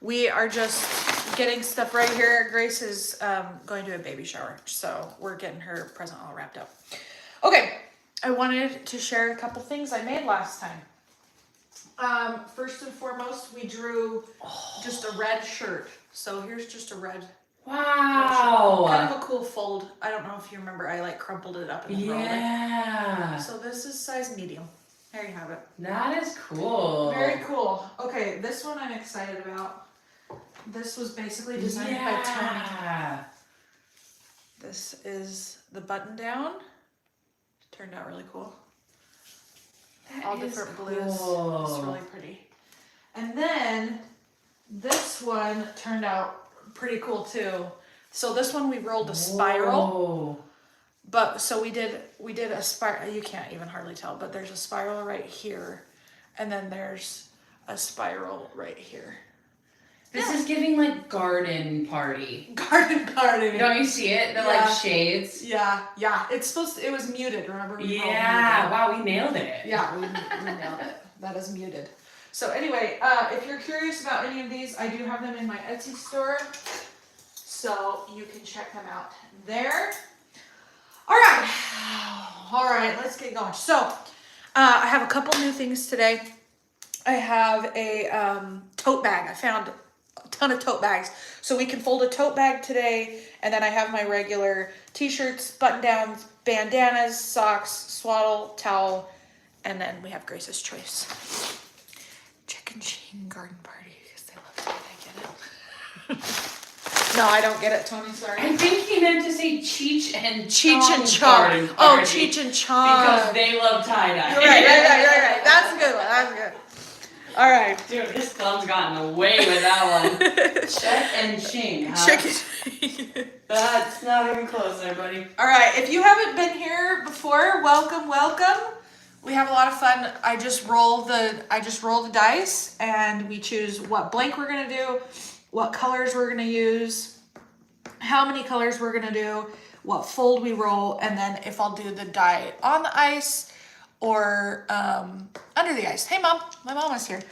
we are just getting stuff right here. Grace is going to a baby shower, so we're getting her present all wrapped up. Okay, I wanted to share a couple things I made last time. First and foremost, we drew just a red shirt. So here's just a red. Wow. Kind of a cool fold. I don't know if you remember, I like crumpled it up and then rolled it. Yeah. So this is size medium. There you have it. That is cool. Very cool. Okay, this one I'm excited about. This was basically designed by Tony. This is the button down. Turned out really cool. All different blues. It's really pretty. And then this one turned out pretty cool too. So this one we rolled a spiral. Whoa. But so we did a spiral. You can't even hardly tell, but there's a spiral right here, and then there's a spiral right here. This is giving like garden party. Garden party. Don't you see it? The like shades. Yeah. It's supposed to, it was muted, remember? Wow, we nailed it. Yeah, we nailed it. That is muted. So anyway, if you're curious about any of these, I do have them in my Etsy store. So you can check them out there. All right, let's get going. So I have a couple new things today. I have a tote bag. I found a ton of tote bags. So we can fold a tote bag today. And then I have my regular t-shirts, button-downs, bandanas, socks, swaddle, towel. And then we have Grace's Choice. Chicken Sheen Garden Party. Because they love it. I get it. No, I don't get it, Tony. Sorry. I think he meant to say Cheech and Chong. Oh, Cheech and Chong. Because they love tie-dye. Right. That's a good one. That's good. All right. Dude, his thumb's gotten away with that one. Check and Shing, huh? Chicken. That's not even close there, buddy. All right. If you haven't been here before, welcome. We have a lot of fun. I just roll the dice, and we choose what blank we're gonna do, what colors we're gonna use, how many colors we're gonna do, what fold we roll, and then if I'll do the die on the ice or under the ice. Hey, Mom. My mom is here.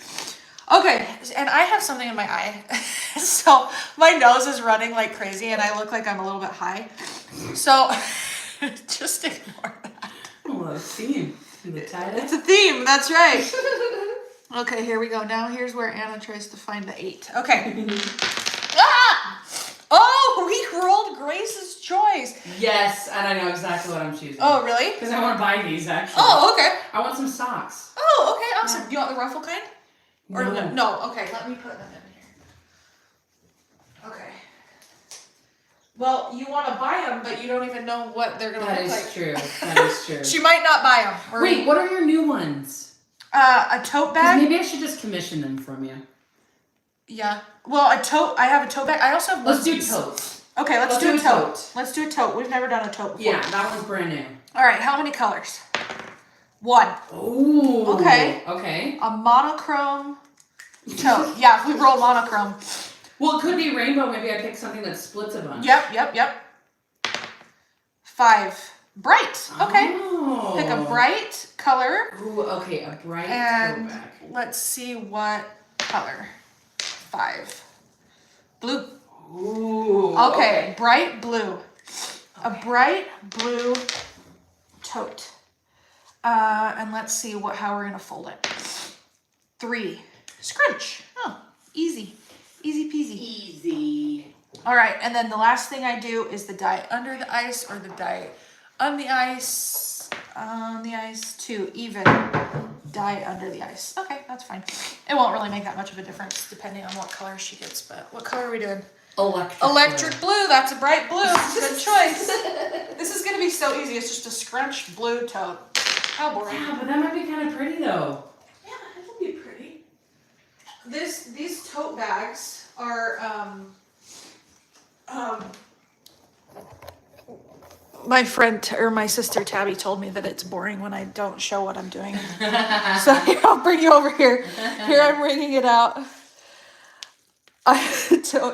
Okay, and I have something in my eye. So my nose is running like crazy, and I look like I'm a little bit high. So just ignore that. Oh, a theme. It's a theme, that's right. Okay, here we go. Now here's where Anna tries to find the 8. Okay. Oh, we rolled Grace's Choice. Yes, and I know exactly what I'm choosing. Oh, really? Because I want to buy these, actually. Oh, okay. I want some socks. Oh, okay, awesome. Yeah. You want the ruffle kind? Or no. No, okay, let me put them in here. Okay. Well, you want to buy them, but you don't even know what they're going to look like. That is true. She might not buy them. Wait, what are your new ones? A tote bag. Maybe I should just commission them from you. Yeah. Well, I have a tote bag. I also have Let's do totes. Okay, let's do a tote. Let's do a tote. We've never done a tote before. Yeah, that one's brand new. All right, how many colors? 1. Ooh. Okay. A monochrome tote. Yeah, if we roll monochrome. Well, it could be rainbow. Maybe I pick something that splits a bunch. Yep. 5. Bright. Okay. Oh. Pick a bright color. Ooh, okay, a bright and throwback. Let's see what color. 5. Blue. Ooh. Okay, bright blue. Okay. A bright blue tote. And let's see how we're gonna fold it. 3. Scrunch. Oh, easy. Easy peasy. Easy. All right, and then the last thing I do is the die under the ice or the die on the ice to even die under the ice. Okay, that's fine. It won't really make that much of a difference depending on what color she gets, but what color are we doing? Electric blue. That's a bright blue. Good choice. This is gonna be so easy. It's just a scrunched blue tote. How boring. Yeah, but that might be kind of pretty though. Yeah, it'll be pretty. These tote bags are my friend or my sister Tabby told me that it's boring when I don't show what I'm doing. So here, I'll bring you over here. Here I'm wringing it out.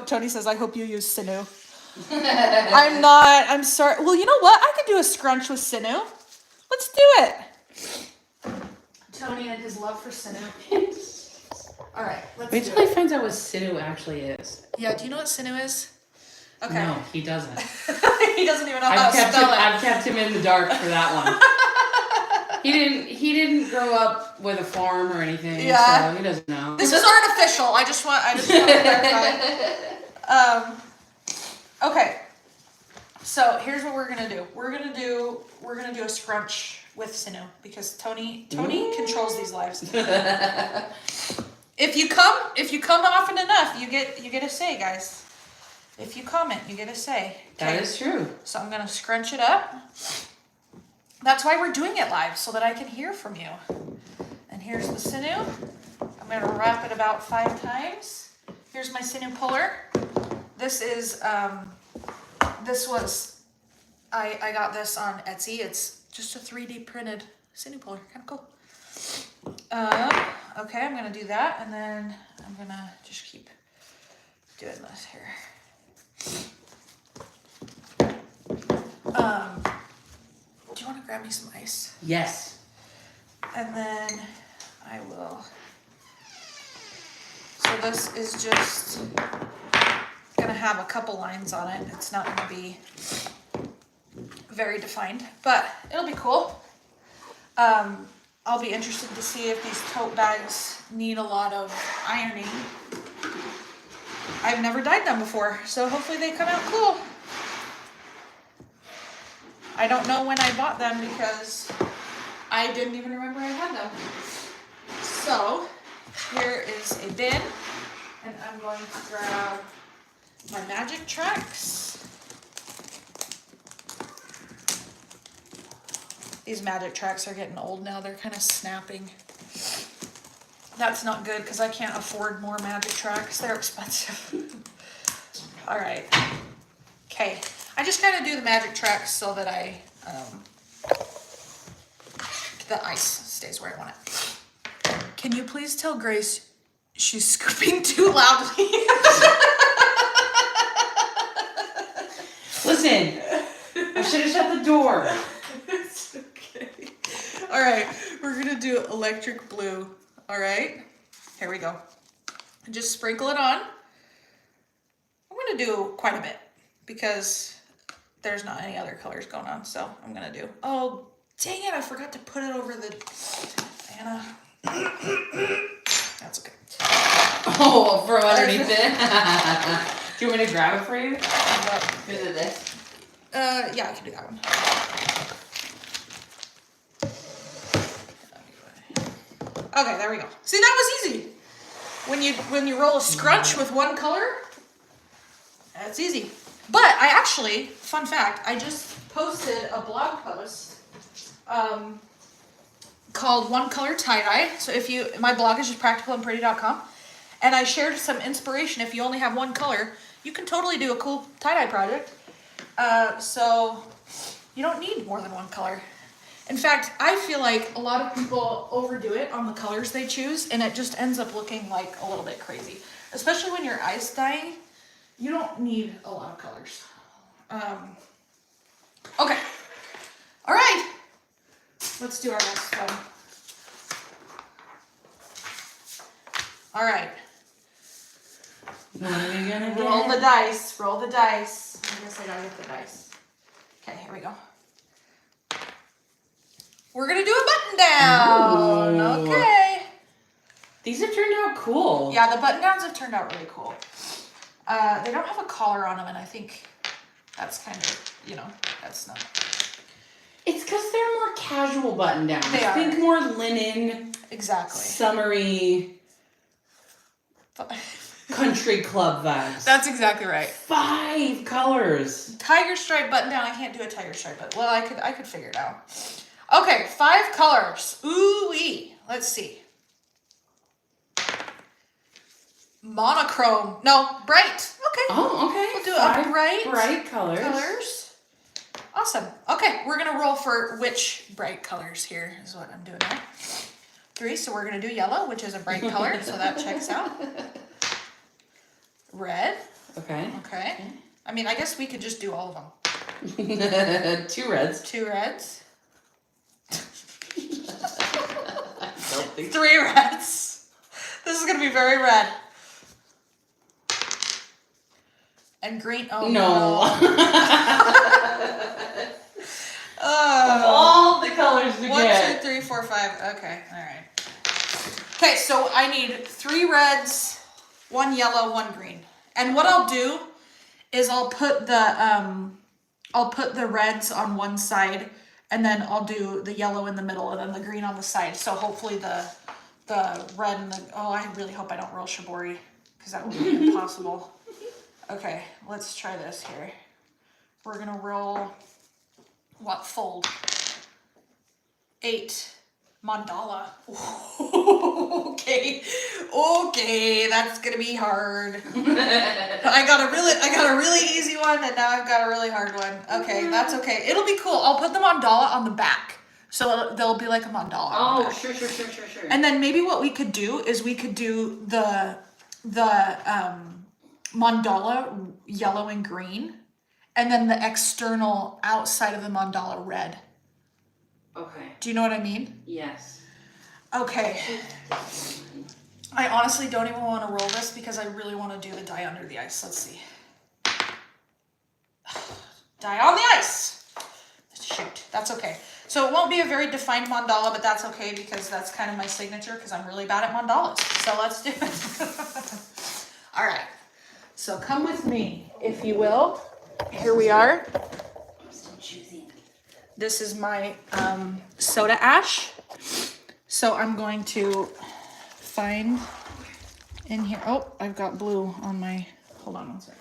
Tony says, I hope you use sinew. I'm not. I'm sorry. Well, you know what? I could do a scrunch with sinew. Let's do it. Tony and his love for sinew. All right, let's Wait do till he it. finds out what sinew actually is. Yeah, do you know what sinew is? Okay. No, he doesn't. He doesn't even know how to spell it. I've kept him in the dark for that one. He didn't grow up with a farm or anything, Yeah. so he doesn't know. This is artificial. I just want to clarify. Okay. So here's what we're gonna do. We're gonna do a scrunch with sinew because Tony controls these lives. If you come often enough, you get a say, guys. If you comment, you get a say. That is true. So I'm gonna scrunch it up. That's why we're doing it live, so that I can hear from you. And here's the sinew. I'm gonna wrap it about 5 times. Here's my sinew puller. This is I got this on Etsy. It's just a 3D printed sinew puller, kind of cool. Okay, I'm gonna do that, and then I'm gonna just keep doing this here. Do you want to grab me some ice? Yes. And then I will. So this is just gonna have a couple lines on it. It's not gonna be very defined, but it'll be cool. I'll be interested to see if these tote bags need a lot of ironing. I've never dyed them before, so hopefully they come out cool. I don't know when I bought them because I didn't even remember I had them. So here is a bin, and I'm going to grab my magic tracks. These magic tracks are getting old now. They're kind of snapping. That's not good because I can't afford more magic tracks. They're expensive. All right. Okay. I just kind of do the magic tracks so that the ice stays where I want it. Can you please tell Grace she's scooping too loudly? Listen, I should have shut the door. It's okay. All right, we're gonna do electric blue. All right, here we go. Just sprinkle it on. I'm gonna do quite a bit because there's not any other colors going on, so I'm gonna do. Oh, dang it! I forgot to put it over the Anna. That's okay. Oh, from underneath it. Do you want me to grab it for you? Is it this? Yeah, I can do that one. Okay, there we go. See, that was easy. When you roll a scrunch with one color, that's easy. But I actually, fun fact, I just posted a blog post called One Color Tie-Dye. So my blog is just practicalandpretty.com. And I shared some inspiration. If you only have one color, you can totally do a cool tie-dye project. So you don't need more than one color. In fact, I feel like a lot of people overdo it on the colors they choose, and it just ends up looking like a little bit crazy. Especially when you're ice dyeing, you don't need a lot of colors. Okay. All right. Let's do our next one. All right. What are we gonna do? Roll the dice. Roll the dice. I guess I gotta get the dice. Okay, here we go. We're gonna do a button down. Ooh. Okay. These have turned out cool. Yeah, the button downs have turned out really cool. They don't have a collar on them, and I think that's kind of, that's not. It's because they're more casual button downs. They are. Think more linen. Exactly. Summery. Country club vibes. That's exactly right. 5 colors. Tiger stripe button down. I can't do a tiger stripe, but well, I could figure it out. Okay, 5 colors. Ooh-wee. Let's see. Monochrome. No, bright. Okay. Oh, okay. We'll do 5 a bright colors. Awesome. Okay, we're gonna roll for which bright colors here is what I'm doing now. 3, so we're gonna do yellow, which is a bright color, so that checks out. Red. Okay. Okay. I mean, I guess we could just do all of them. 2 reds. 2 reds. I don't think 3 reds. This is is gonna be very red. And green. Oh No. no. All the colors to 1, get. 2, 3, 4, 5. Okay, all right. Okay, so I need 3 reds, 1 yellow, 1 green. And what I'll do is I'll put the reds on one side, and then I'll do the yellow in the middle, and then the green on the side. So hopefully the red and the I really hope I don't roll shibori, because that would be impossible. Okay, let's try this here. We're gonna roll fold? 8 mandala. Okay, that's gonna be hard. I got a really easy one, and now I've got a really hard one. Okay, that's okay. It'll be cool. I'll put the mandala on the back, so they'll be like a mandala. Oh, on the back. sure. And then maybe what we could do is we could do the mandala yellow and green, and then the external outside of the mandala red. Okay. Do you know what I mean? Yes. Okay. I honestly don't even want to roll this because I really want to do the die under the ice. Let's see. Die on the ice. Shoot, that's okay. So it won't be a very defined mandala, but that's okay because that's kind of my signature because I'm really bad at mandalas. So let's do it. All right. So come with me, if you will. Here we are. I'm still choosing. This is my soda ash. So I'm going to find in here. Oh, I've got blue on my, hold on one sec.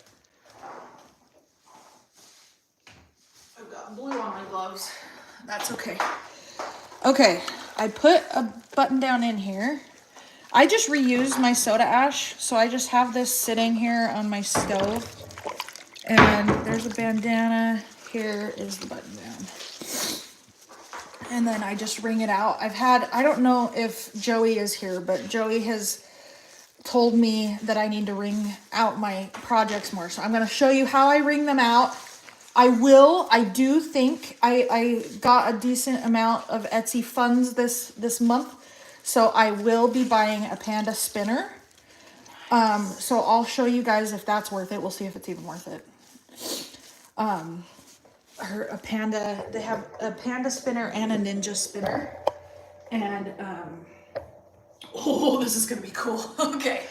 I've got blue on my gloves. That's okay. Okay, I put a button down in here. I just reused my soda ash, so I just have this sitting here on my stove. And there's a bandana. Here is the button down. And then I just wring it out. I don't know if Joey is here, but Joey has told me that I need to wring out my projects more. So I'm going to show you how I wring them out. I do think I got a decent amount of Etsy funds this month. So I will be buying a panda spinner. So I'll show you guys if that's worth it. We'll see if it's even worth it. They have a panda spinner and a ninja spinner. And, this is gonna be cool. Okay.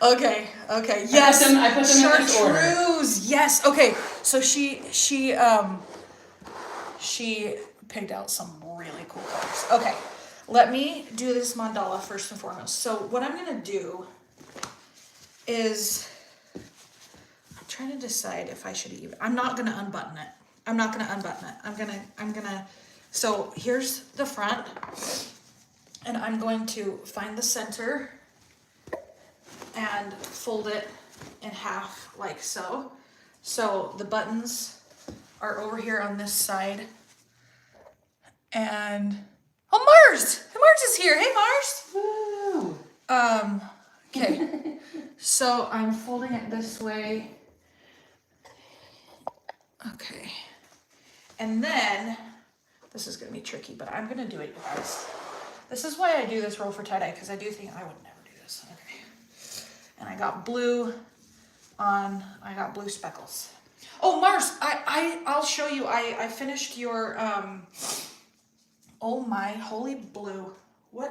Yes. I put them in this order. Chartreuse. Yes. Okay. So she picked out some really cool colors. Okay. Let me do this mandala first and foremost. So what I'm gonna do is I'm trying to decide if I should even. I'm not gonna unbutton it. I'm gonna. So here's the front, and I'm going to find the center and fold it in half like so. So the buttons are over here on this side, and Mars is here. Hey, Mars. Woo. Okay. So I'm folding it this way. Okay. And then, this is going to be tricky, but I'm going to do it, you guys. This is why I do this roll for tie-dye, because I do think I would never do this. Okay. And I got blue speckles. Oh, Mars, I'll show you. I finished your, oh my holy blue.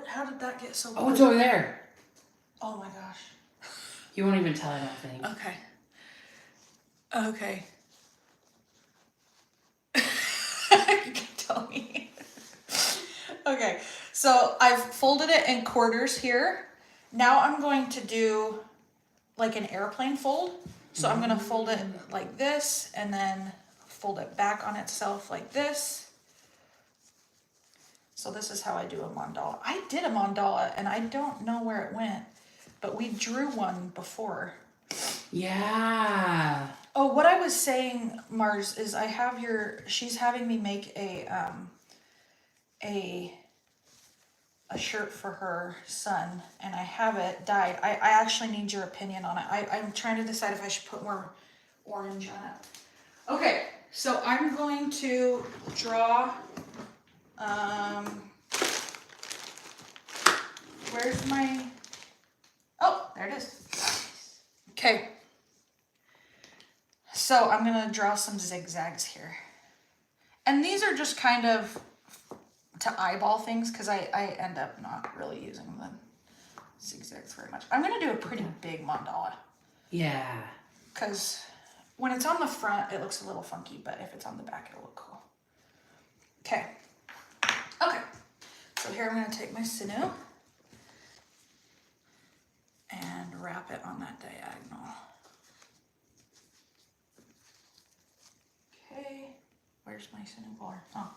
How did that get so blue? Oh, it's over there. Oh my gosh. You won't even tell, I don't think. Okay. You can tell me. Okay, so I've folded it in quarters here. Now I'm going to do like an airplane fold. So I'm going to fold it like this and then fold it back on itself like this. So this is how I do a mandala. I did a mandala and I don't know where it went, but we drew one before. Yeah. Oh, what I was saying, Mars, is she's having me make a shirt for her son, and I have it dyed. I actually need your opinion on it. I'm trying to decide if I should put more orange on it. Okay, so I'm going to draw, where's my There it is. Okay. So I'm gonna draw some zigzags here. And these are just kind of to eyeball things because I end up not really using the zigzags very much. I'm gonna do a pretty big mandala. Yeah. Because when it's on the front, it looks a little funky, but if it's on the back, it'll look cool. Okay. Okay. So here I'm gonna take my sinew and wrap it on that diagonal. Okay, where's my sinew bar? Oh.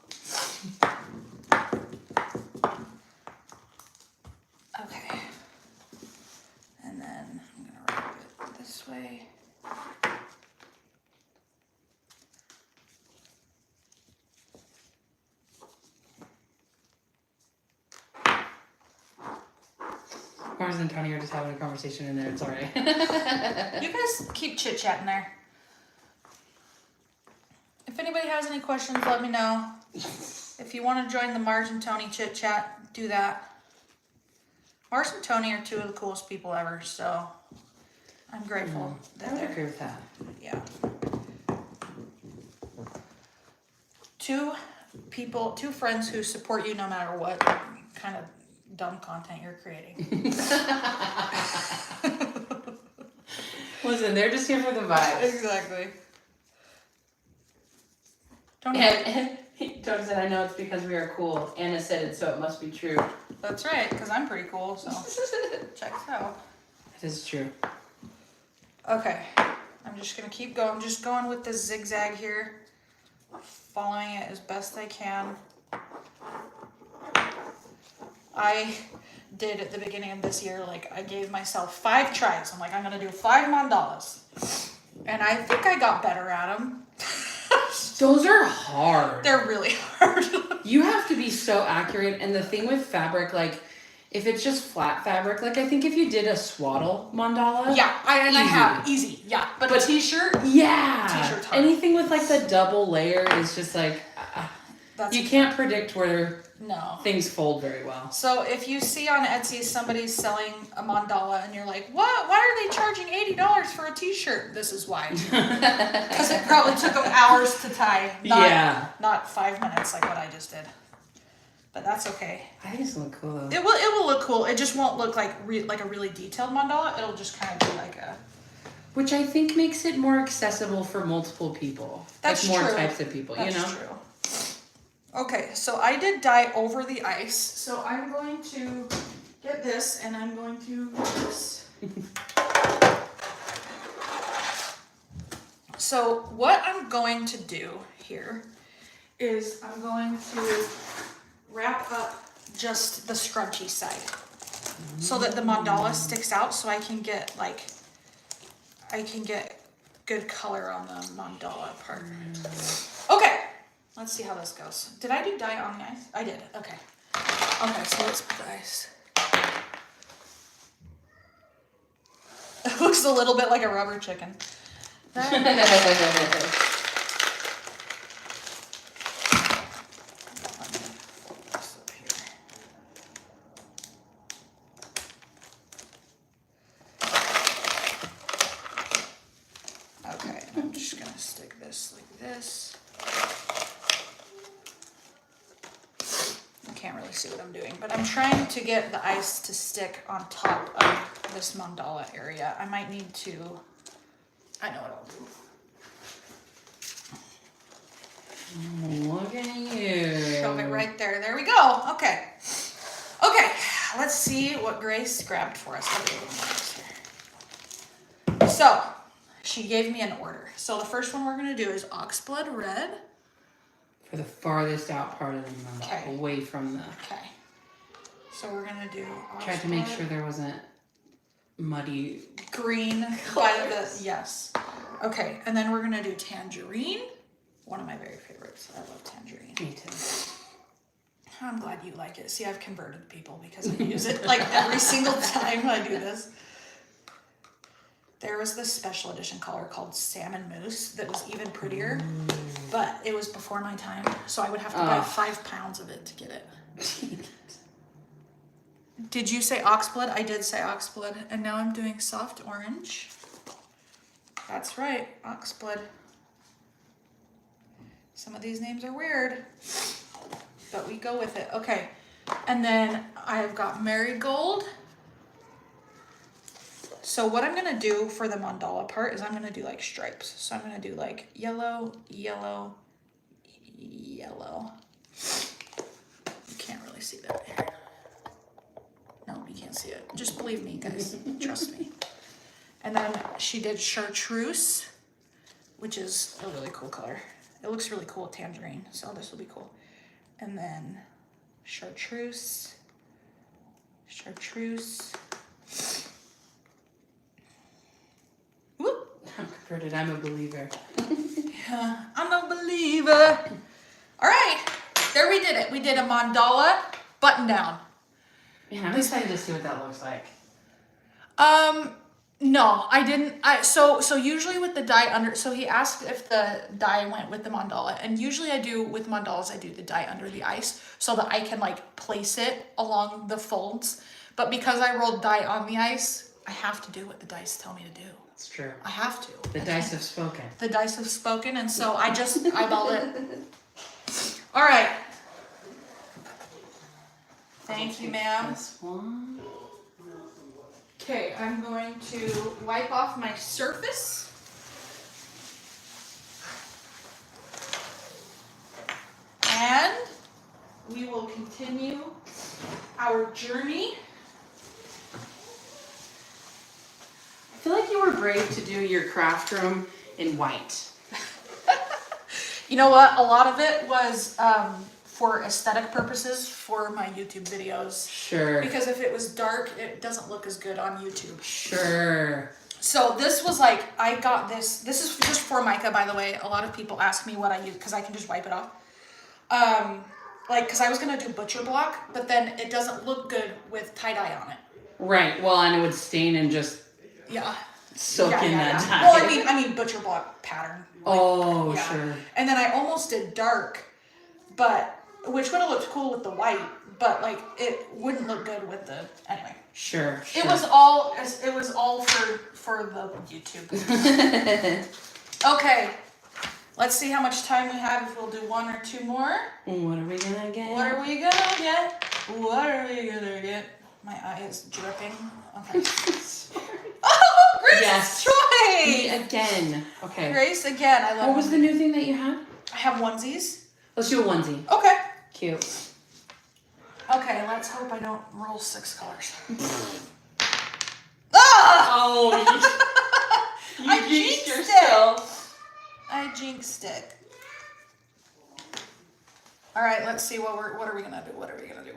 Okay. And then I'm gonna wrap it this way. Mars and Tony are just having a conversation in there. It's alright. You guys keep chit-chatting there. If anybody has any questions, let me know. If you want to join the Mars and Tony chit-chat, do that. Mars and Tony are two of the coolest people ever, so I'm grateful that I would they're... agree with that. Yeah. Two friends who support you no matter what kind of dumb content you're creating. Listen, they're just here for the vibes. Exactly. And Tony said, I know it's because we are cool. Anna said it, so it must be true. That's right, because I'm pretty cool, so check it out. It is true. Okay, I'm just going to keep going. I'm just going with the zigzag here, following it as best I can. I did at the beginning of this year, like I gave myself 5 tries. I'm like, I'm going to do 5 mandalas. And I think I got better at them. Those are hard. They're really hard. You have to be so accurate. And the thing with fabric, like, if it's just flat fabric, like, I think if you did a swaddle mandala. Yeah, I have. Easy. Yeah. But a t-shirt? Yeah. T-shirt's hard. Anything with, like, the double layer is just, like, you can't predict where things fold very well. So if you see on Etsy somebody's selling a mandala and you're like, what? Why are they charging $80 for a t-shirt? This is why. Because it probably took them hours to tie. Not 5 minutes like what I just did. But that's okay. I think it's gonna look cool though. It will look cool. It just won't look like a really detailed mandala. It'll just kind of be like a... Which I think makes it more accessible for multiple people. That's like more true. types of people, That's you know? True. Okay, so I did dye over the ice. So I'm going to get this and I'm going to do this. So what I'm going to do here is I'm going to wrap up just the scrunchy side so that the mandala sticks out so I can get good color on the mandala part. Okay. Let's see how this goes. Did I do dye on the ice? I did. Okay. Okay, so let's put the ice. It looks a little bit like a rubber chicken. Okay, I'm just gonna stick this like this. Can't really see what I'm doing, but I'm trying to get the ice to stick on top of this mandala area. I might need to, I know what I'll do. Look at you. Shove it right there. There we go. Okay. Okay, let's see what Grace grabbed for us. So, she gave me an order. So the first one we're gonna do is oxblood red. For the farthest out part of the mandala, away from the... Okay. So we're going to do... Tried to make sure there wasn't muddy... green by the... Yes. Okay, and then we're going to do tangerine. One of my very favorites. I love tangerine. Me too. I'm glad you like it. See, I've converted people because I use it like every single time I do this. There was this special edition color called Salmon Mousse that was even prettier, but it was before my time, so I would have to buy 5 pounds of it to get it. Did you say oxblood? I did say oxblood. And now I'm doing soft orange. That's right, oxblood. Some of these names are weird, but we go with it. Okay, and then I've got marigold. So what I'm gonna do for the mandala part is I'm gonna do like stripes. So I'm gonna do like yellow, yellow, yellow. You can't really see that here. No, you can't see it. Just believe me, guys. Trust me. And then she did chartreuse, which is a really cool color. It looks really cool with tangerine, so this will be cool. And then chartreuse, chartreuse. Whoop. I'm converted. I'm a believer. Yeah, I'm a believer. All right, there we did it. We did a mandala button down. Man, I'm excited to see what that looks like. No, I didn't. So usually with the die under, so he asked if the die went with the mandala, and usually I do with mandalas, I do the die under the ice so that I can like place it along the folds. But because I rolled die on the ice, I have to do what the dice tell me to do. That's true. I have to. The dice have spoken. The dice have spoken, and so I just eyeballed it. All right. Thank you, ma'am. This one. Okay, I'm going to wipe off my surface. And we will continue our journey. I feel like you were brave to do your craft room in white. You know what? A lot of it was for aesthetic purposes for my YouTube videos. Sure. Because if it was dark, it doesn't look as good on YouTube. Sure. So this was like, I got this. This is just Formica, by the way. A lot of people ask me what I use because I can just wipe it off. Like, because I was going to do butcher block, but then it doesn't look good with tie-dye on it. Right. Well, and it would stain and just soak in that dye. Well, I mean butcher block pattern. Like, sure. And then I almost did dark, but which would have looked cool with the white, but like it wouldn't look good with the anyway. Sure. It was all for the YouTube. Okay, let's see how much time we have. If we'll do one or two more. What are we gonna get? What are we gonna get? What are we gonna get? My eye is dripping. Okay. Oh, Grace's choice! Me again. Okay. Grace again. I love. What was the new thing that you had? I have onesies. Let's do a onesie. Okay. Cute. Okay, let's hope I don't roll 6 colors. Ah! Oh, you I jinxed jinxed yourself. I jinxed it. All right, let's see what are we gonna do? What are we gonna do?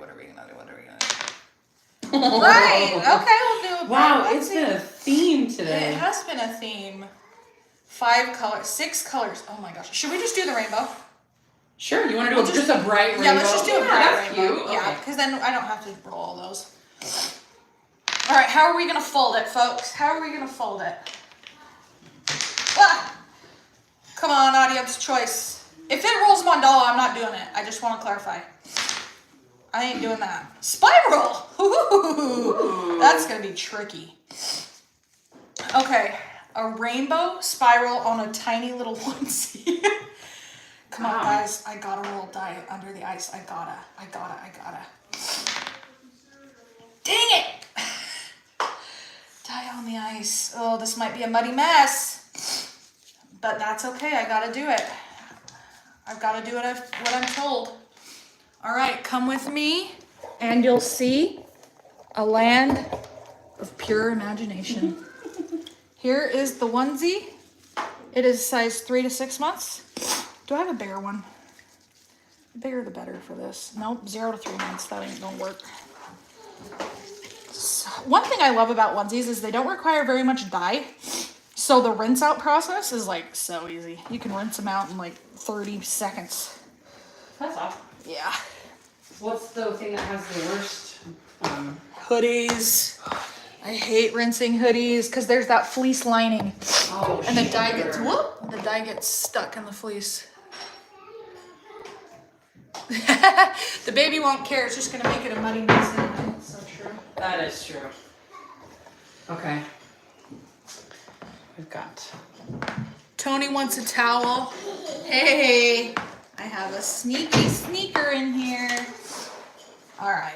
Right. Okay, we'll do. Wow, it's been a theme today. It has been a theme. 5 colors, 6 colors. Oh my gosh. Should we just do the rainbow? Sure. You want to do just a bright rainbow? Yeah, let's just do a bright that's rainbow. Cute. Yeah, Okay. because then I don't have to roll all those. All right, how are we gonna fold it, folks? How are we gonna fold it? Ah! Come on, audience choice. If it rolls mandala, I'm not doing it. I just want to clarify. I ain't doing that. Spiral! Ooh, that's gonna be tricky. Okay, a rainbow spiral on a tiny little onesie. Come on, guys. I gotta roll die under the ice. I gotta. Dang it! Die on the ice. Oh, this might be a muddy mess. But that's okay. I gotta do it. I've gotta do what I'm told. All right, come with me, and you'll see a land of pure imagination. Here is the onesie. It is size 3 to 6 months. Do I have a bigger one? The bigger the better for this. Nope, 0 to 3 months. That ain't gonna work. So, one thing I love about onesies is they don't require very much dye. So the rinse out process is like so easy. You can rinse them out in like 30 seconds. That's awesome. Yeah. What's the thing that has the worst? Hoodies. I hate rinsing hoodies because there's that fleece lining. Oh, and the dye gets the dye gets stuck in the fleece. The baby won't care. It's just gonna make it a muddy mess anyway. So true. That is true. Okay. We've got... Tony wants a towel. Hey, I have a sneaky sneaker in here. All right.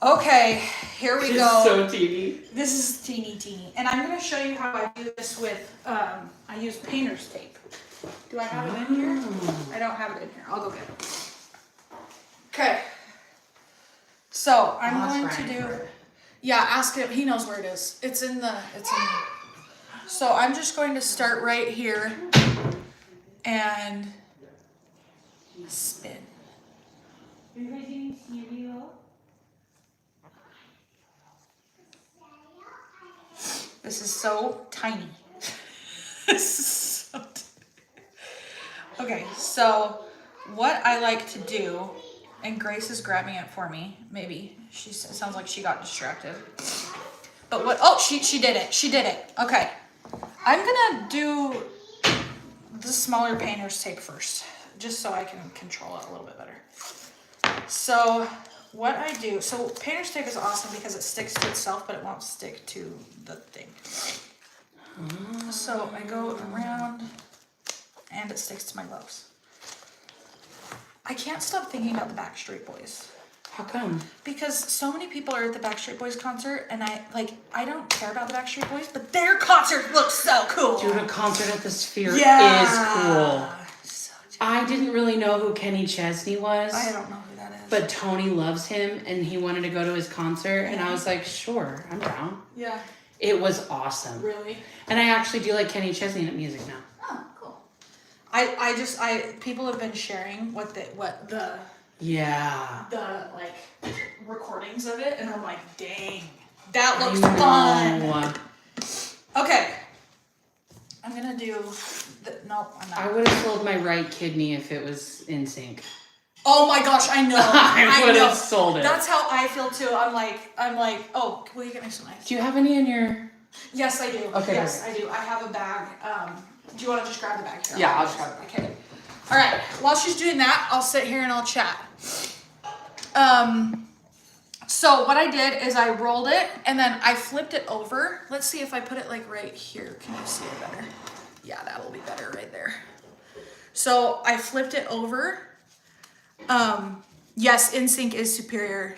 Okay, here we go. So teeny. This is teeny. And I'm going to show you how I do this with, I use painter's tape. Do I have it in here? I don't have it in here. I'll go get it. Okay. So I'm going to do, yeah, ask him. He knows where it is. It's in the. So I'm just going to start right here and spin. Are you guys getting sneaky though? This is so tiny. This is so tiny. Okay, so what I like to do, and Grace is grabbing it for me. Maybe it sounds like she got distracted. But what? Oh, she did it. She did it. Okay, I'm gonna do the smaller painter's tape first, just so I can control it a little bit better. So what I do, so painter's tape is awesome because it sticks to itself, but it won't stick to the thing. So I go around and it sticks to my gloves. I can't stop thinking about the Backstreet Boys. How come? Because so many people are at the Backstreet Boys concert, and I don't care about the Backstreet Boys, but their concert looks so cool. Dude, a concert at the Sphere is cool. So I didn't really know who Kenny Chesney was. I don't know who that is. But Tony loves him, and he wanted to go to his concert, and I was like, sure, I'm down. Yeah. It was awesome. Really? And I actually do like Kenny Chesney music now. Oh, cool. People have been sharing what the recordings of it, and I'm like, dang, that looks fun. Okay. I'm gonna do nope, I'm not. I would have sold my right kidney if it was in sync. Oh my gosh, I know. I would have sold it. That's how I feel too. I'm like, oh, will you get me some ice? Do you have any in your... Yes, I do. Okay. Yes, I do. I have a bag. Do you want to just grab the bag here? Yeah, I'll just grab it. Okay. All right. While she's doing that, I'll sit here and I'll chat. So what I did is I rolled it and then I flipped it over. Let's see if I put it like right here. Can you see it better? Yeah, that'll be better right there. So I flipped it over. Yes, NSYNC is superior.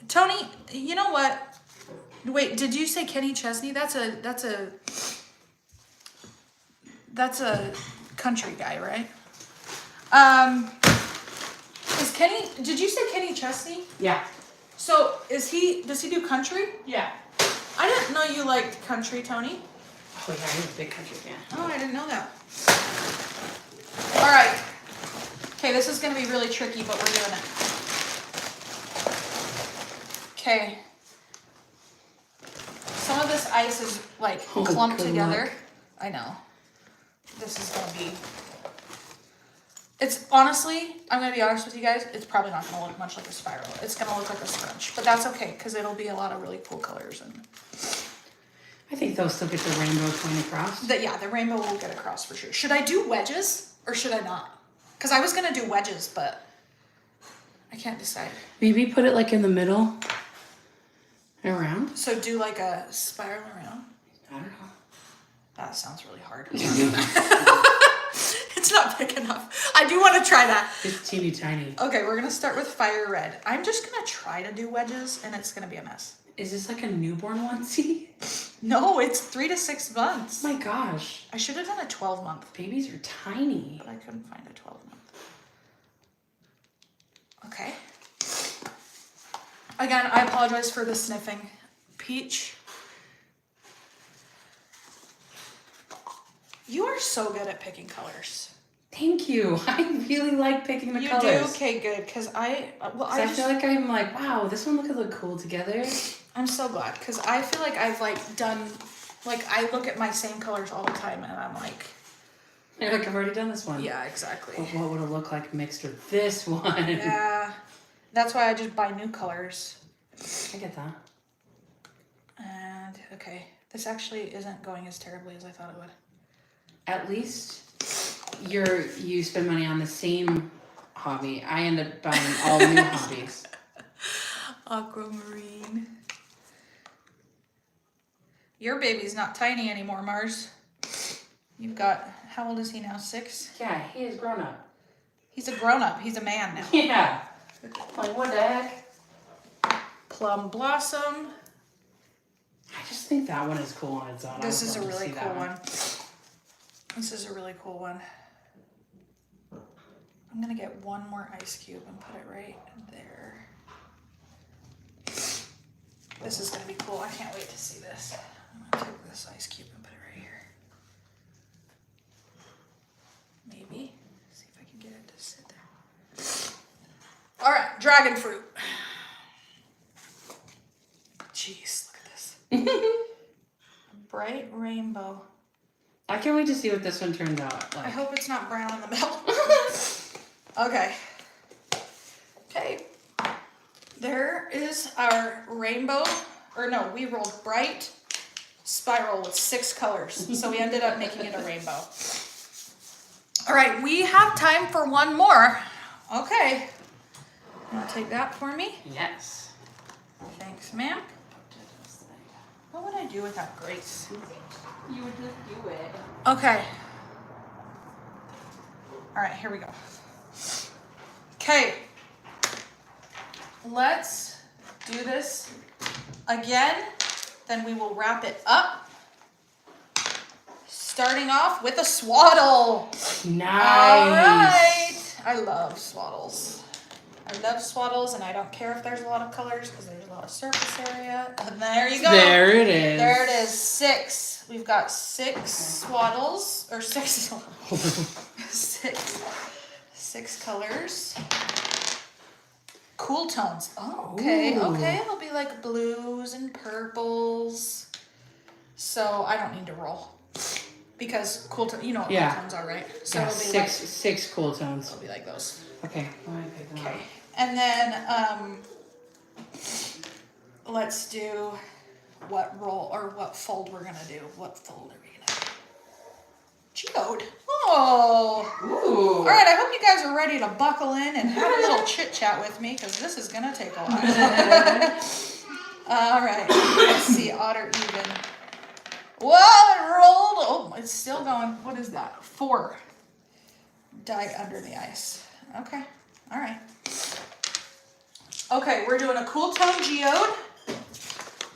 Tony, you know what? Wait, did you say Kenny Chesney? That's a country guy, right? Is Kenny, did you say Kenny Chesney? Yeah. So does he do country? Yeah. I didn't know you liked country, Tony. Oh yeah, he's a big country fan. Oh, I didn't know that. All right. Okay, this is gonna be really tricky, but we're doing it. Okay. Some of this ice is like clumped together. Luck. I know. This is gonna be. It's honestly, I'm gonna be honest with you guys. It's probably not gonna look much like a spiral. It's gonna look like a scrunch, but that's okay because it'll be a lot of really cool colors and. I think they'll still get the rainbow going across. The rainbow will get across for sure. Should I do wedges or should I not? Because I was gonna do wedges, but I can't decide. Maybe put it like in the middle. Around? So do like a spiral around? I don't know. That sounds really hard. It's not big enough. I do want to try that. It's teeny tiny. Okay, we're going to start with fire red. I'm just going to try to do wedges, and it's going to be a mess. Is this like a newborn onesie? No, it's 3 to 6 months. Oh my gosh. I should have done a 12-month. Babies are tiny. But I couldn't find a 12-month. Okay. Again, I apologize for the sniffing. Peach. You are so good at picking colors. Thank you. I really like picking the colors. You do? Okay, good. Because I feel like I'm like, wow, this one could look cool together. I'm so glad. Because I feel like I've done, I look at my same colors all the time and I'm like. You're like, I've already done this one. Yeah, exactly. But what would it look like mixed with this one? Yeah. That's why I just buy new colors. I get that. And, okay. This actually isn't going as terribly as I thought it would. At least you spend money on the same hobby. I end up buying all new hobbies. Aquamarine. Your baby's not tiny anymore, Mars. You've got, how old is he now, 6? Yeah, he is grown up. He's a grown-up. He's a man now. Yeah. Like, what the heck? Plum Blossom. I just think that one is cool on its own. This is a really cool one. This is a really cool one. I'm gonna get one more ice cube and put it right there. This is gonna be cool. I can't wait to see this. I'm gonna take this ice cube and put it right here. Maybe. See if I can get it to sit there. All right, dragon fruit. Jeez, look at this. Bright rainbow. I can't wait to see what this one turns out like. I hope it's not brown in the middle. Okay. Okay. There is our rainbow. Or no, we rolled bright spiral with 6 colors. So we ended up making it a rainbow. All right, we have time for one more. Okay. You want to take that for me? Yes. Thanks, ma'am. What would I do without Grace? You would just do it. Okay. All right, here we go. Okay. Let's do this again. Then we will wrap it up. Starting off with a swaddle. Nice. All right. I love swaddles. I love swaddles, and I don't care if there's a lot of colors because there's a lot of surface area. And there you go. There it is. There it is. 6. We've got 6 swaddles, or 6 six colors. Cool tones. Oh, okay. Ooh. Okay, it'll be like blues and purples. So I don't need to roll because cool tones. You know what cool tones are, right? So yeah, it'll be six cool tones. It'll be like those. Okay. Let me pick them Okay, up. and then let's do what roll or what fold we're gonna do. What fold are we gonna do? Geode. Oh. Ooh. All right. I hope you guys are ready to buckle in and have a little chit chat with me because this is gonna take a while. All right. Let's see. Odd or even. Whoa! It rolled. Oh, it's still going. What is that? 4. Die under the ice. Okay. All right. Okay, we're doing a cool tone geode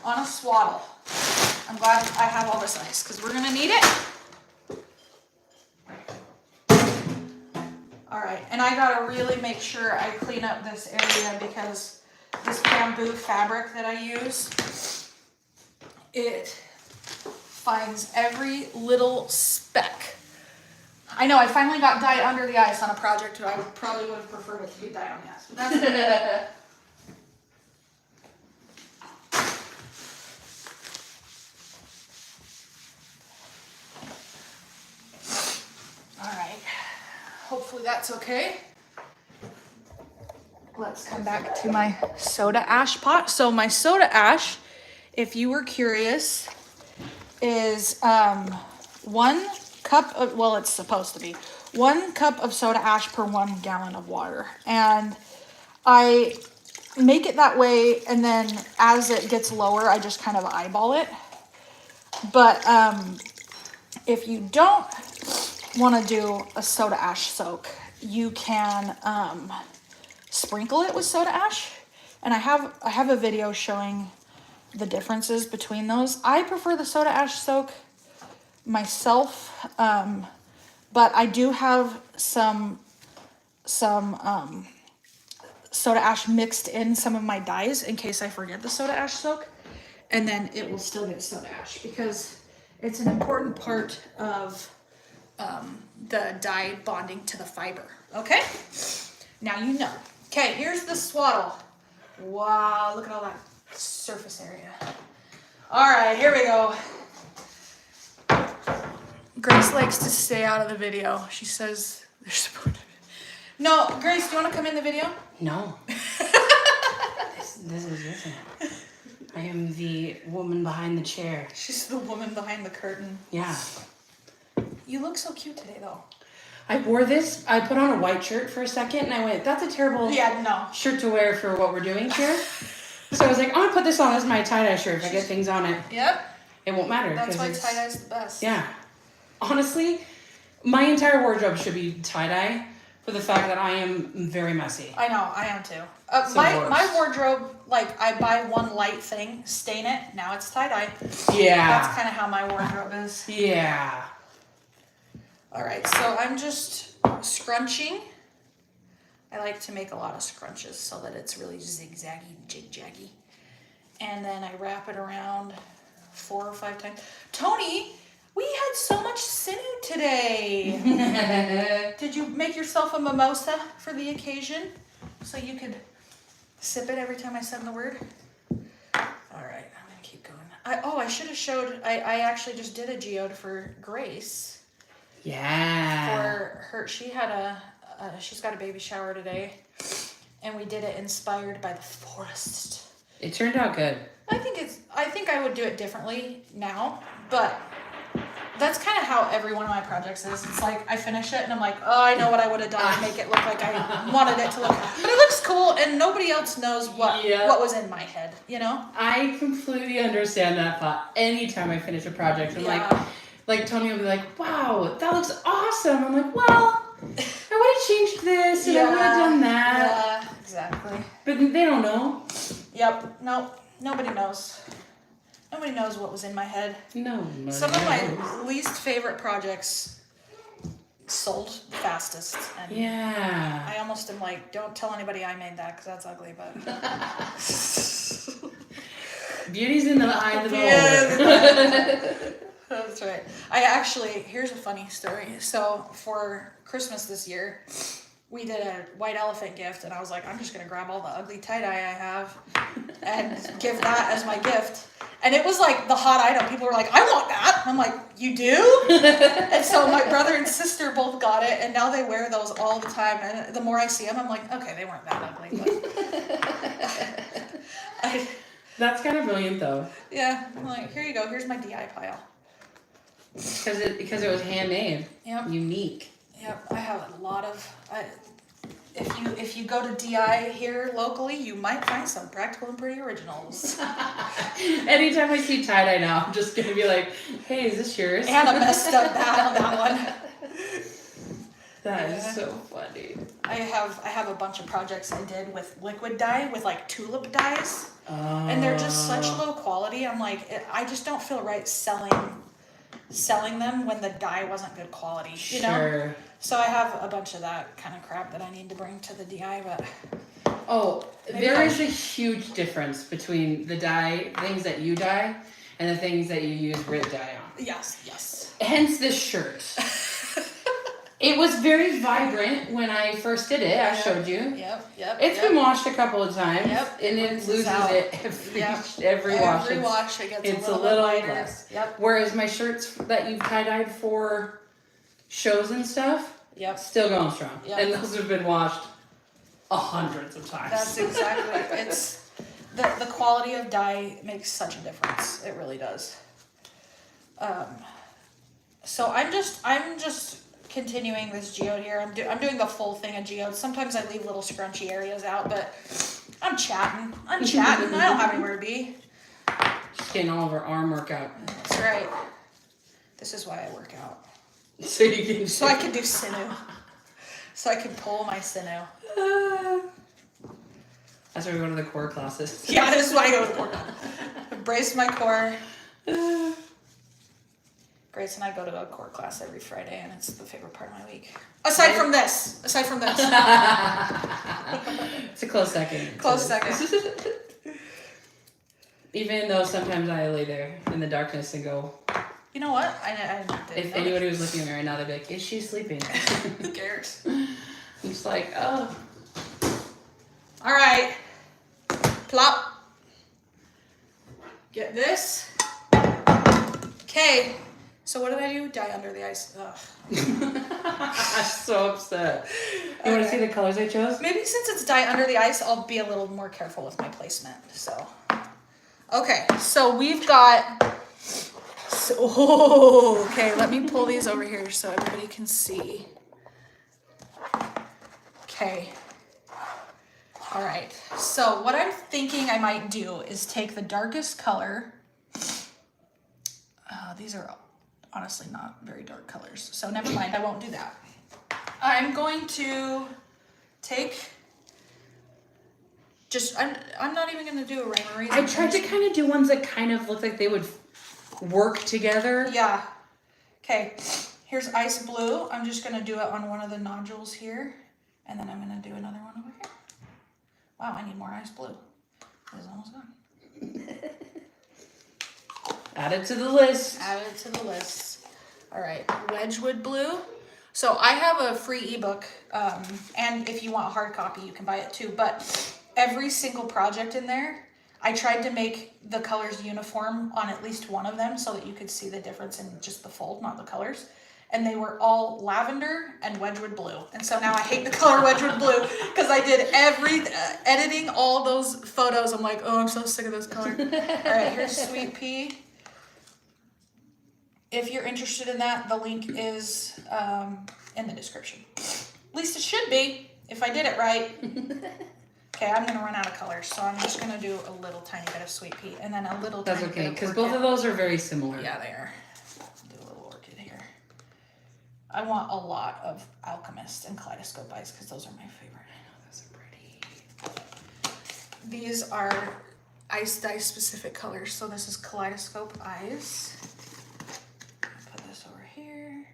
on a swaddle. I'm glad I have all this ice because we're gonna need it. All right, and I gotta really make sure I clean up this area because this bamboo fabric that I use, it finds every little speck. I know, I finally got dye under the ice on a project that I probably would have preferred it to be dye on the ice, but that's okay. All right, hopefully that's okay. Let's come back to my soda ash pot. So my soda ash, if you were curious, is 1 cup of, well, it's supposed to be 1 cup of soda ash per 1 gallon of water. And I make it that way, and then as it gets lower, I just kind of eyeball it. But if you don't want to do a soda ash soak, you can sprinkle it with soda ash. And I have a video showing the differences between those. I prefer the soda ash soak myself, but I do have some soda ash mixed in some of my dyes in case I forget the soda ash soak, and then it will still get soda ash because it's an important part of the dye bonding to the fiber. Okay, now you know. Okay, here's the swaddle. Wow, look at all that surface area. All right, here we go. Grace likes to stay out of the video. She says they're supportive. No, Grace, do you want to come in the video? No. This is it. I am the woman behind the chair. She's the woman behind the curtain. Yeah. You look so cute today, though. I wore this. I put on a white shirt for a second, and I went, "That's a terrible shirt to wear for what we're doing here." So I was like, I'm gonna put this on as my tie-dye shirt. If I get things on it, Yep. it won't matter. That's why it's- tie-dye's the best. Yeah. Honestly, my entire wardrobe should be tie-dye for the fact that I am very messy. I know, I am too. It's the my worst. wardrobe, like I buy one light thing, stain it, now it's tie-dye. Yeah. That's kind of how my wardrobe is. Yeah. All right, so I'm just scrunching. I like to make a lot of scrunches so that it's really zigzaggy and jig-jaggy. And then I wrap it around 4 or 5 times. Tony, we had so much sinew today. Did you make yourself a mimosa for the occasion so you could sip it every time I said the word? All right, I'm gonna keep going. I should have showed, I actually just did a geode for Grace. Yeah. For her, she had she's got a baby shower today, and we did it inspired by the forest. It turned out good. I think I would do it differently now, but that's kind of how every one of my projects is. It's like I finish it and I'm like, oh, I know what I would have done to make it look like I wanted it to look, but it looks cool, and nobody else knows what was in my head, you know? I completely understand that thought. Anytime I finish a project, I'm like Tony will be like, wow, that looks awesome. I'm like, well, I would have changed this and I would have done that. Yeah, exactly. But they don't know. Yep. Nope. Nobody knows. Nobody knows what was in my head. No. Some of my least favorite projects sold fastest. And Yeah. I almost am like, don't tell anybody I made that because that's ugly, but. Beauty's in the eye of the beholder. That's right. Here's a funny story. So for Christmas this year, we did a white elephant gift, and I was like, I'm just going to grab all the ugly tie-dye I have and give that as my gift. And it was like the hot item. People were like, I want that. I'm like, you do? And so my brother and sister both got it, and now they wear those all the time. And the more I see them, I'm like, okay, they weren't that ugly. But That's kind of brilliant, though. Yeah, I'm like, here you go. Here's my DI pile. Because it was handmade. Yep. Unique. Yep, I have a lot of. If you go to DI here locally, you might find some practical and pretty originals. Anytime I see tie-dye now, I'm just gonna be like, hey, is this yours? And I messed up bad on that one. That is so funny. I have a bunch of projects I did with liquid dye, with like tulip dyes, and they're just such low quality. I'm like, I just don't feel right selling them when the dye wasn't good quality, you know? So I have a bunch of that kind of crap that I need to bring to the DI, but... Oh, there is a huge difference between the dye, things that you dye, and the things that you use RIT dye on. Yes. Hence this shirt. It was very vibrant when I first did it. I showed you. Yep. It's been washed a couple of times. Yep. And it loses it every wash. Every wash it gets a little bit lighter. Less. Yep. Whereas my shirts that you've tie-dyed for shows and stuff, still going strong. Yep. And those have been washed hundreds of times. That's exactly. It's the quality of dye makes such a difference. It really does. So I'm just continuing this geode here. I'm doing the full thing of geode. Sometimes I leave little scrunchy areas out, but I'm chatting. I don't have anywhere to be. Just getting all of our arm workout. That's right. This is why I work out. So I can do sinew. So I can pull my sinew. That's why we go to the core classes. Yeah, this is why I go to the core. Brace my core. Grace and I go to a core class every Friday, and it's the favorite part of my week. Aside from this. It's a close second. Close second. Even though sometimes I lay there in the darkness and go, you know what? I didn't if know. anybody was looking at me right now, they'd be like, is she sleeping? Who cares? I'm just like, oh. All right. Plop. Get this. Okay. So what did I do? Dye under the ice. Ugh. I'm so upset. You want to see the colors I chose? Maybe since it's dye under the ice, I'll be a little more careful with my placement. So, okay. So we've got. Okay. Let me pull these over here so everybody can see. Okay. All right, so what I'm thinking I might do is take the darkest color. These are honestly not very dark colors, so never mind, I won't do that. I'm going to take I'm not even gonna do a rhyme or reason. I tried to kind of do ones that kind of look like they would work together. Yeah. Okay, here's ice blue. I'm just gonna do it on one of the nodules here, and then I'm gonna do another one over here. Wow, I need more ice blue. It's almost gone. Add it to the list. Add it to the list. All right, Wedgwood blue. So I have a free ebook, and if you want a hard copy, you can buy it too. But every single project in there, I tried to make the colors uniform on at least one of them so that you could see the difference in just the fold, not the colors. And they were all lavender and Wedgwood blue. And so now I hate the color Wedgwood blue because I did editing all those photos. I'm like, oh, I'm so sick of this color. All right, here's Sweet Pea. If you're interested in that, the link is in the description. At least it should be, if I did it right. Okay, I'm gonna run out of colors, so I'm just gonna do a little tiny bit of Sweet Pea and then a little tiny bit of orchid. That's okay, because both of those are very similar. Yeah, they are. Do a little orchid here. I want a lot of Alchemist and Kaleidoscope eyes because those are my favorite. I know, those are pretty. These are Ice Dice specific colors, so this is Kaleidoscope eyes. Put this over here.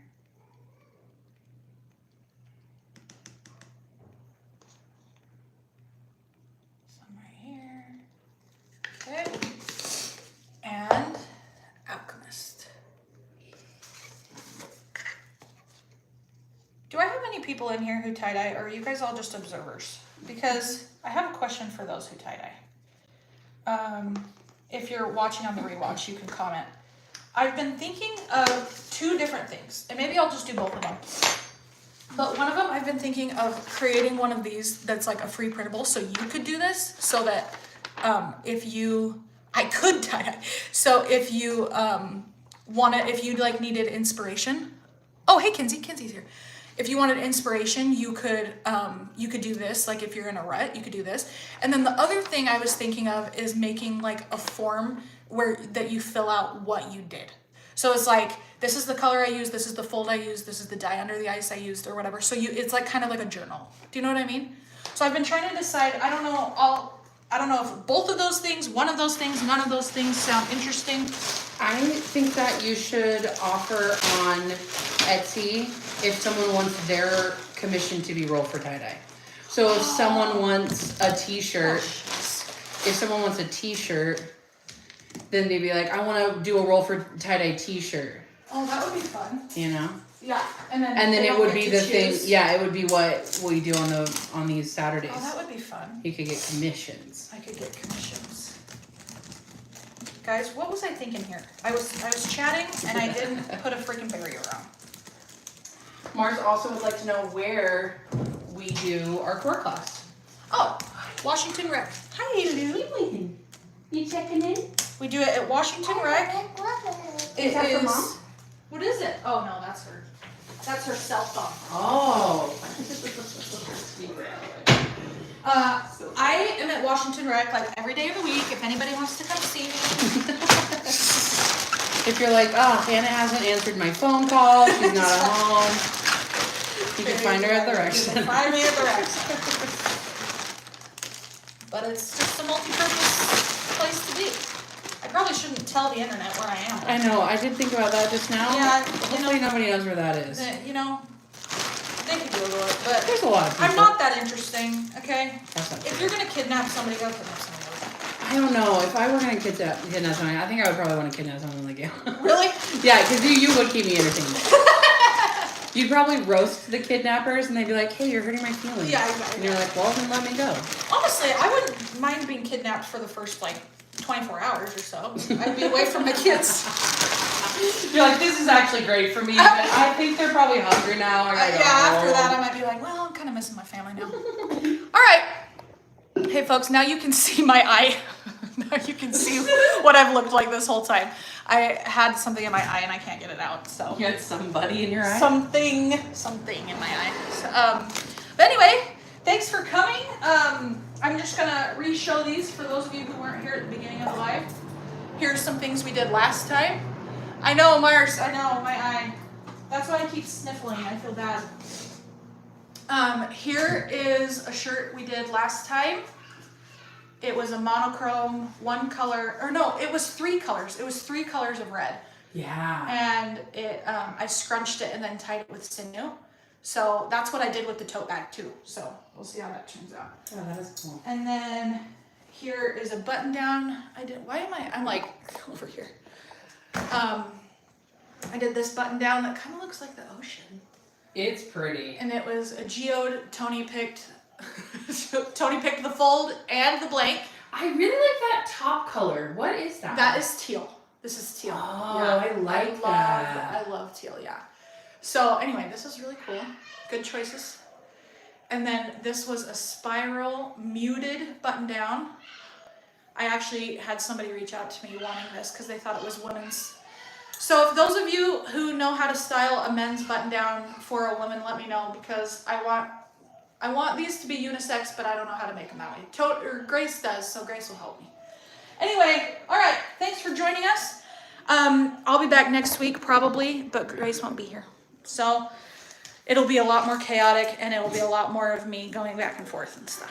Okay, and Alchemist. Do I have any people in here who tie-dye, or are you guys all just observers? Because I have a question for those who tie-dye. If you're watching on the rewatch, you can comment. I've been thinking of two different things, and maybe I'll just do both of them. But one of them, I've been thinking of creating one of these that's like a free printable, so you could do this, so that I could tie-dye. So if you if you like needed inspiration. Oh, hey, Kinsey's here. If you wanted inspiration, you could do this. Like if you're in a rut, you could do this. And then the other thing I was thinking of is making like a form that you fill out what you did. So it's like, this is the color I used, this is the fold I used, this is the dye under the ice I used, or whatever. So it's like kind of like a journal. Do you know what I mean? So I've been trying to decide, I don't know if both of those things, one of those things, none of those things sound interesting. I think that you should offer on Etsy if someone wants their commission to be rolled for tie-dye. So if someone wants a t-shirt, then they'd be like, I want to do a roll for tie-dye t-shirt. Oh, that would be fun. You know? Yeah. And then it would be the thing, yeah, it would be what we do on these Saturdays. Oh, that would be fun. You could get commissions. I could get commissions. Guys, what was I thinking here? I was chatting and I didn't put a freaking barrier on. Mars also would like to know where we do our core class. Oh, Washington Rec. Hi, Lou. You checking in? We do it at Washington Rec. Is that for Mom? What is it? Oh no, that's her. That's her cell phone. Oh. I am at Washington Rec like every day of the week. If anybody wants to come see me. If you're like, oh, Hannah hasn't answered my phone call, she's not at home, you can find her at the rec center. Find me at the rec center. But it's just a multi-purpose place to be. I probably shouldn't tell the internet where I am. I know, I did think about that just now. Yeah, hopefully nobody knows where that is. You know, they could Google it, but there's a lot of people. I'm not that interesting, okay? That's not if you're gonna kidnap somebody, go kidnap somebody. I don't know. If I were gonna kidnap somebody, I think I would probably want to kidnap someone like you. Really? Yeah, because you would keep me entertained. You'd probably roast the kidnappers, and they'd be like, "Hey, you're hurting my feelings." Yeah, exactly. And you're like, "Well, then let me go." Honestly, I wouldn't mind being kidnapped for the first 24 hours or so. I'd be away from the kids. You're like, this is actually great for me, but I think they're probably hungry now. After that, I might be like, well, I'm kind of missing my family now. All right. Hey, folks, now you can see my eye. Now you can see what I've looked like this whole time. I had something in my eye, and I can't get it out, so. You had somebody in your eye? Something in my eye. So, but anyway, thanks for coming. I'm just gonna re-show these for those of you who weren't here at the beginning of the live. Here's some things we did last time. I know, Mars, I know, my eye. That's why I keep sniffling, I feel bad. Here is a shirt we did last time. It was a monochrome, one color, or no, it was 3 colors. It was 3 colors of red. Yeah. And it, I scrunched it and then tied it with sinew. So that's what I did with the tote bag too. So we'll see how that turns out. Oh, that is cool. And then here is a button down. I'm like over here. I did this button down that kind of looks like the ocean. It's pretty. And it was a geode. Tony picked the fold and the blank. I really like that top color. What is that? That is teal. This is teal. Oh, yeah. I like that. I love teal, yeah. So anyway, this is really cool. Good choices. And then this was a spiral muted button down. I actually had somebody reach out to me wanting this because they thought it was women's. So if those of you who know how to style a men's button down for a woman, let me know, because I want these to be unisex, but I don't know how to make them that way. Grace does, so Grace will help me. Anyway, all right, thanks for joining us. I'll be back next week probably, but Grace won't be here. So it'll be a lot more chaotic and it'll be a lot more of me going back and forth and stuff.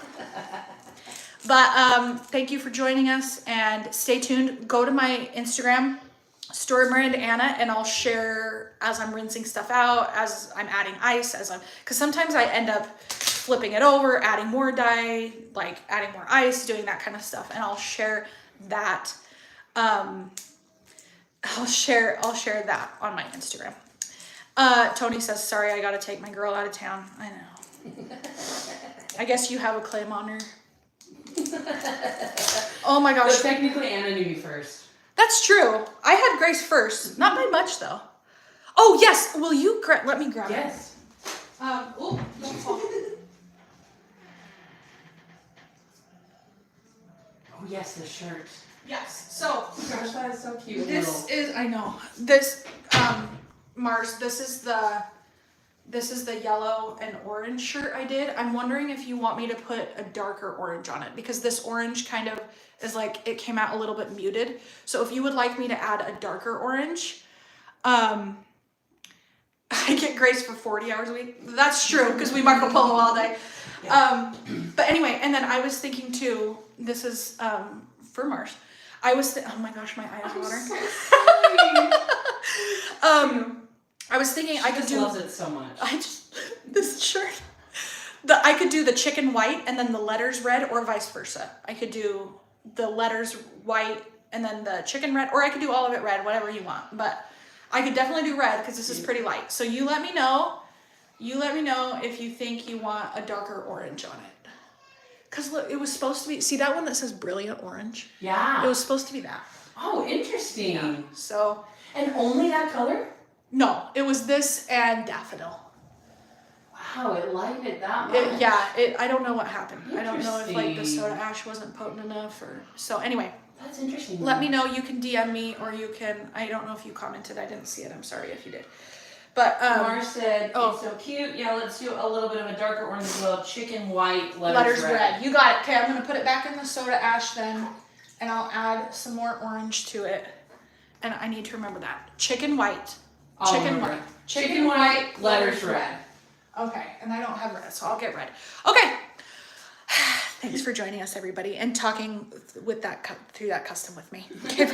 But thank you for joining us and stay tuned. Go to my Instagram, Story Miranda Anna, and I'll share as I'm rinsing stuff out, as I'm adding ice, because sometimes I end up flipping it over, adding more dye, like adding more ice, doing that kind of stuff, and I'll share that. I'll share that on my Instagram. Tony says, sorry, I gotta take my girl out of town. I know. I guess you have a claim on her. Oh my gosh. But technically Anna knew you first. That's true. I had Grace first. Not by much though. Oh yes, will you let me grab it? Yes. Oh, don't fall. Oh yes, the shirt. Yes. So Gosh, that is so cute. this is, I know. This Mars, this is the yellow and orange shirt I did. I'm wondering if you want me to put a darker orange on it, because this orange kind of is like, it came out a little bit muted. So if you would like me to add a darker orange, I get Grace for 40 hours a week. That's true, because we Marco Polo all day. Yeah. But anyway, and then I was thinking too, this is for Mars. Oh my gosh, my eyes water. So I was thinking I could do. Loves it so much. This shirt. I could do the chicken white and then the letters red, or vice versa. I could do the letters white and then the chicken red, or I could do all of it red, whatever you want. But I could definitely do red because this is pretty light. So you let me know. You let me know if you think you want a darker orange on it. Because look, it was supposed to be. See that one that says brilliant orange? Yeah. It was supposed to be that. Oh, interesting. Yeah. So. And only that color? No, it was this and daffodil. Wow, it lightened it that much. I don't know what happened. I don't know if like the soda ash wasn't potent enough or so. Anyway, that's interesting. Let me know. You can DM me or you can. I don't know if you commented. I didn't see it. I'm sorry if you did. But Mars said, "It's so cute. Yeah, let's do a little bit of a darker orange as well. Chicken white, letters red. You got it. Okay, I'm gonna put it back in the soda ash then, and I'll add some more orange to it. And I need to remember that chicken white. Chicken white, letters red. Okay, and I don't have red, so I'll get red. Okay. Thanks for joining us, everybody, and talking with through that custom with me. Okay.